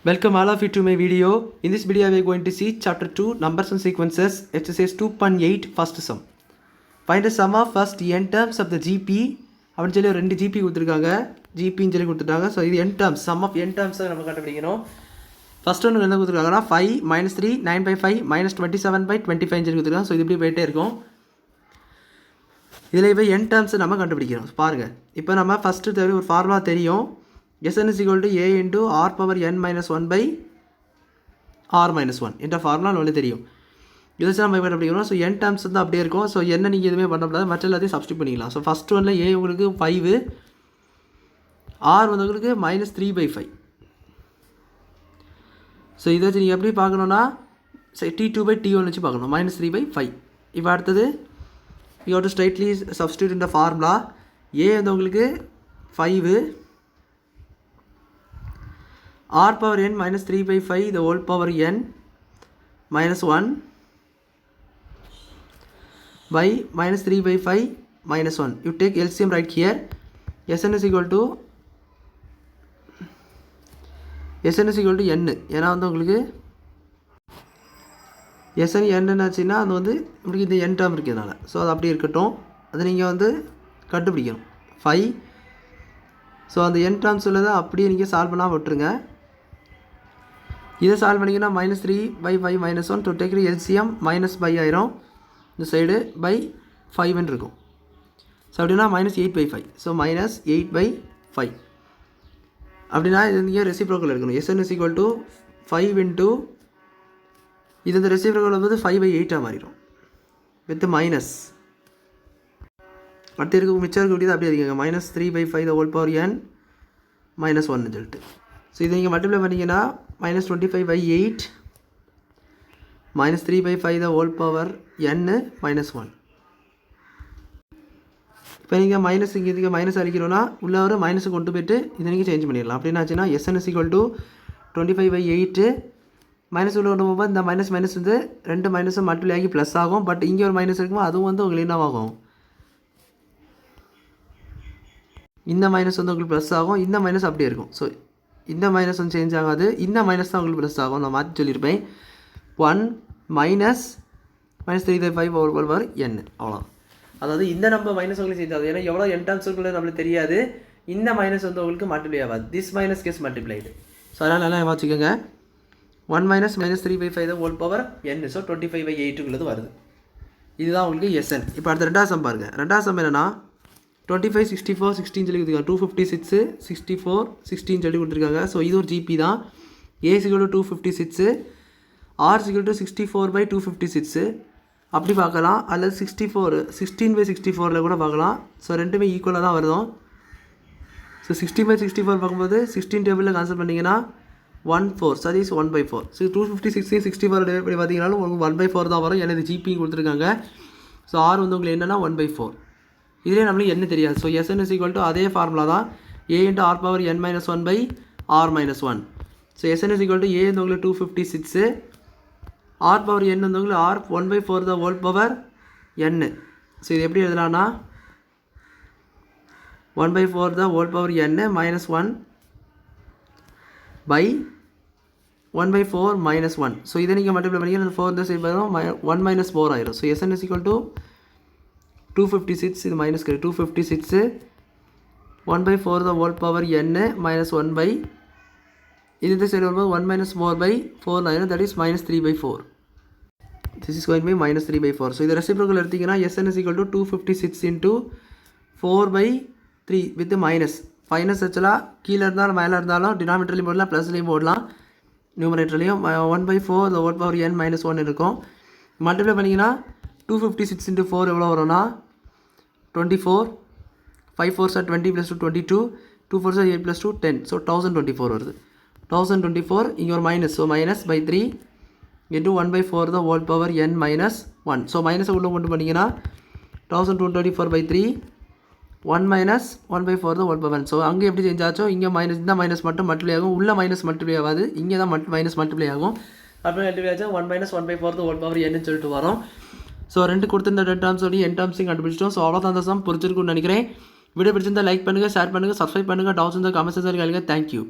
Welcome all of you to my video. In this video we are going to see chapter 2 numbers and sequences exercise 2.8 first sum. Find the sum of first n terms of the GP. அவன் சொல்லி ஒரு 2 GP கொடுத்துருக்காங்க, GPன்னு சொல்லி கொடுத்துட்டாங்க. So இது n terms, sum of n terms நம்ம கண்டுபிடிக்கணும். First ஒன்று என்ன கொடுத்துருக்காங்கன்னா 5 - 3 9/5 -27/25 சொல்லி கொடுத்துருக்காங்க. ஸோ இது இப்படி போயிட்டே இருக்கும். இதில் இப்போ n terms நம்ம கண்டுபிடிக்கிறோம். பாருங்கள், இப்போ நம்ம ஃபஸ்ட்டு தேவை ஒரு ஃபார்முலா தெரியும். Sn is equal to a into r power n minus 1 by r minus 1 என்ற ஃபார்முலா நம்மளுக்கு தெரியும். இதை நம்ம எப்படி படிக்கணும்? ஸோ n டேர்ம்ஸ் வந்து அப்படியே இருக்கும். ஸோ என்ன நீங்கள் எதுவுமே பண்ணக்கூடாது, மற்ற எல்லாத்தையும் சப்ஸ்டியூட் பண்ணிக்கலாம். ஸோ ஃபஸ்ட் ஒன்றில் a உங்களுக்கு 5, r வந்து உங்களுக்கு -3/5. ஸோ இதை வச்சு நீங்கள் எப்படி பார்க்கணுன்னா t2/t1 வச்சு பார்க்கணும், -3/5. இப்போ அடுத்தது you have to straightly substitute in the formula. a வந்து உங்களுக்கு 5, r power n minus 3/5 the whole power n minus 1 by -3/5 minus 1. You take LCM right here. Sn is equal to n. ஏன்னா வந்து உங்களுக்கு Sn என்னச்சுன்னா அது வந்து உங்களுக்கு இந்த n term இருக்கிறதுனால, ஸோ அது அப்படி இருக்கட்டும். அது நீங்கள் வந்து கண்டுபிடிக்கணும் 5. ஸோ அந்த n டேர்ம்ஸ் உள்ளதை அப்படியே நீங்கள் சால்வ் பண்ணால் விட்டுருங்க. இதை சால்வ் பண்ணிங்கன்னா -3/5 minus 1 to take LCM minus by ஆயிரும். இந்த சைடு by 5 இருக்கும். ஸோ அப்படின்னா -8/5. ஸோ -8/5 அப்படின்னா இது நீங்கள் ரெசிப்ரோக்கல் எடுக்கணும். Sn is equal to 5 into இது இந்த ரெசிப்ரோக்கல் வந்து 5/8 மாறிடும் வித் மைனஸ். அடுத்து இருக்க மிச்சம் இருக்கக்கூடியது அப்படியே இருக்குங்க, -3/5 the whole power n minus 1 சொல்லிட்டு. ஸோ இதை நீங்கள் மல்டிப்ளை பண்ணிங்கன்னா -25/8 -3/5 the whole power n minus 1. இப்போ நீங்கள் மைனஸ் இங்கே இதுக்கு மைனஸ் அடிக்கணும்னா உள்ள ஒரு மைனஸை கொண்டு போய்ட்டு இதை நீங்கள் சேஞ்ச் பண்ணிடலாம். அப்படின்னாச்சுன்னா Sn is equal to 25/8 minus உள்ள கொண்டு போகும்போது இந்த மைனஸ் வந்து 2 மைனஸும் மல்டிப்ளை ஆகி ப்ளஸ் ஆகும். பட் இங்கே ஒரு மைனஸ் இருக்கும்போது அதுவும் வந்து உங்களுக்கு என்னவாகும், இந்த மைனஸ் வந்து உங்களுக்கு ப்ளஸ் ஆகும், இந்த மைனஸ் அப்படியே இருக்கும். ஸோ இந்த மைனஸ் வந்து சேஞ்ச் ஆகாது, இந்த மைனஸ் தான் உங்களுக்கு ப்ளஸ் ஆகும். நான் மாற்றி சொல்லியிருப்பேன் 1 -3/5 over n அவ்வளோ. அதாவது இந்த நம்ம மைனஸ் உங்களுக்கு சேஞ்ச் ஆகுது, ஏன்னா எவ்வளோ n டேர்ம்ஸ் இருக்குள்ள நம்மளுக்கு தெரியாது. இந்த மைனஸ் வந்து உங்களுக்கு மல்டிப்ளை ஆகாது, this minus case multiplied. So அதனால் நல்லா வச்சுக்கோங்க, 1 -3/5 the whole power n. So 25/8 வருது. இதுதான் உங்களுக்கு Sn. இப்போ அடுத்த ரெண்டாவது சம் பாருங்கள். ரெண்டாவது சம் என்னென்னா 25 64 16 சொல்லி கொடுத்துருக்காங்க, 256 64 16 சொல்லி கொடுத்துருக்காங்க. ஸோ இது ஒரு ஜிபி தான். a is equal to 256, r is equal to 64/256 அப்படி பார்க்கலாம், அல்லது 16/64 கூட பார்க்கலாம். ஸோ ரெண்டுமே ஈக்குவலாக தான் வருதும். ஸோ 16/64 பார்க்கும்போது 16 டேபிளில் கான்சல் பண்ணிங்கன்னா 1/4, சரி 1/4. ஸோ 256 64 டிவைட் பண்ணி பார்த்தீங்கன்னாலும் உங்களுக்கு 1/4 தான் வரும். ஏன்னா இது ஜிபி கொடுத்துருக்காங்க. ஸோ r வந்து உங்களுக்கு என்னென்னா 1/4. இதிலே நம்மளுக்கு என்ன தெரியாது. So Sn is equal to அதே ஃபார்முலா தான், a into r power n minus 1 by r minus 1. So Sn is equal to a வந்து உங்களுக்கு 256, r power n வந்து உங்களுக்கு r 1/4 the whole power n. So இது எப்படி எழுதலாம்னா 1/4 the whole power n minus 1 by 1/4 minus 1. So இதை நீங்கள் multiply பண்ணிங்கன்னா 4 இந்த சைடு வரும், 1 minus 4 ஆயிரும். So Sn is equal to 256, இது minus 256 1/4 the whole power n minus 1 by இந்த சைடு வரும்போது 1 minus 4/4 ஆயிரும், that is -3/4. this is going to be -3/4. So இது ரெசிப்ரோக்கல் எடுத்திங்கன்னா Sn is equal to 256 into 4/3 with minus. Minus ஆக்சுவலாக கீழே இருந்தாலும் மேலே இருந்தாலும் டினாமினேட்டர்லையும் போடலாம், ப்ளஸ்லையும் போடலாம், நியூமரேட்டர்லையும் 1/4 the whole power n minus 1 இருக்கும். மல்டிப்ளை பண்ணிங்கன்னா 256 into 4 எவ்வளோ வரும்னா 24, 5 4s are 20 plus 2 22, 2 4s are 8 plus 2 10. So 1024 வருது. 1024 இங்கே ஒரு minus, so -3 into 1/4 the whole power n minus 1. So மைனஸை உள்ள கொண்டு பண்ணிங்கன்னா 1224/3 1 minus 1/4 the whole power n. So அங்கே எப்படி சேஞ்ச் ஆச்சோ இங்கே மைனஸ், இந்த மைனஸ் மட்டும் மல்டிப்ளை ஆகும், உள்ள மைனஸ் மல்டிப்ளை ஆகாது, இங்கே தான் மைனஸ் மல்டிப்ளை ஆகும். அப்போ மல்டிப்ளை ஆச்சா 1 minus 1/4 the whole power n சொல்லிட்டு வரும். ஸோ ரெண்டு கொடுத்துருந்த 2 டேர்ம்ஸ் சொல்லி n டேர்ம்ஸையும் கண்டுபிடிச்சிட்டோம். ஸோ அவ்வளோதான் அந்த சம் புரிஞ்சிருக்குன்னு நினைக்கிறேன். வீடியோ பிடிச்சிருந்தால் லைக் பண்ணுங்கள், ஷேர் பண்ணுங்கள், சப்ஸ்கிரைப் பண்ணுங்கள். டவுட்ஸ் இருந்தால் கமெண்ட் செக்ஷனில் கேளுங்க. தேங்க்யூ.